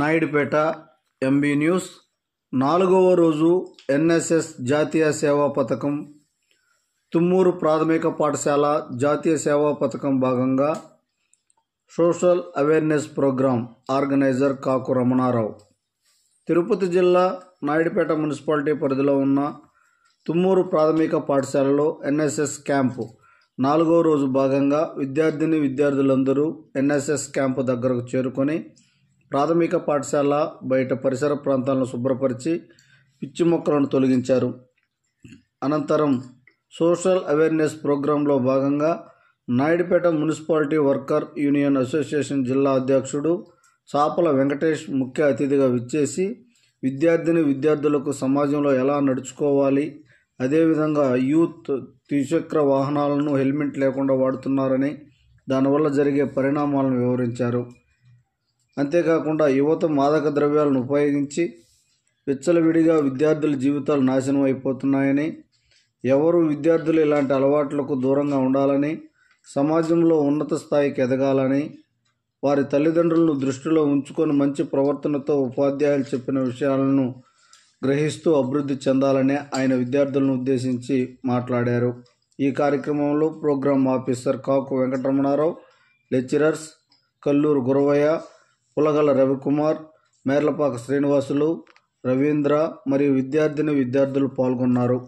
Naidupeta MB news 4వ రోజు NSS జాతీయ సేవా పథకం తుమ్మూరు ప్రాథమిక పాఠశాల జాతీయ సేవా పథకం భాగంగా సోషల్ అవేర్నెస్ ప్రోగ్రాం ఆర్గనైజర్ కాకు రమణారావు తిరుపతి జిల్లా నాయుడుపేట మున్సిపాలిటీ పరిధిలో ఉన్న తుమ్మూరు ప్రాథమిక పాఠశాలలో ఎన్ఎస్ఎస్ క్యాంపు 4వ రోజు భాగంగా విద్యార్థులందరూ ఎన్ఎస్ఎస్ క్యాంపు దగ్గరకు చేరుకొని ప్రాథమిక పాఠశాల బయట పరిసర ప్రాంతాలను శుభ్రపరిచి పిచ్చి మొక్కలను తొలగించారు. అనంతరం సోషల్ అవేర్నెస్ ప్రోగ్రాంలో భాగంగా Naidupeta municipality worker union association జిల్లా అధ్యక్షుడు చాపల వెంకటేష్ ముఖ్య అతిథిగా విచ్చేసి విద్యార్థులకు సమాజంలో ఎలా నడుచుకోవాలి, అదేవిధంగా యూత్ ద్విచక్ర వాహనాలను హెల్మెట్ లేకుండా వాడుతున్నారని దానివల్ల జరిగే పరిణామాలను వివరించారు. అంతేకాకుండా యువత మాదక ద్రవ్యాలను ఉపయోగించి విచ్చలవిడిగా విద్యార్థుల జీవితాలు నాశనం అయిపోతున్నాయని, విద్యార్థులు ఇలాంటి అలవాట్లకు దూరంగా ఉండాలని, సమాజంలో ఉన్నత స్థాయికి ఎదగాలని, వారి తల్లిదండ్రులను దృష్టిలో ఉంచుకొని మంచి ప్రవర్తనతో ఉపాధ్యాయులు చెప్పిన విషయాలను గ్రహిస్తూ అభివృద్ధి చెందాలని ఆయన విద్యార్థులను ఉద్దేశించి మాట్లాడారు. ఈ కార్యక్రమంలో ప్రోగ్రాం ఆఫీసర్ కాకు వెంకటరమణారావు, లెక్చరర్స్ కల్లూరు గురవయ్య, పులగల రవికుమార్, మేర్లపాక శ్రీనివాసులు, రవీంద్ర మరియు విద్యార్థులు పాల్గొన్నారు.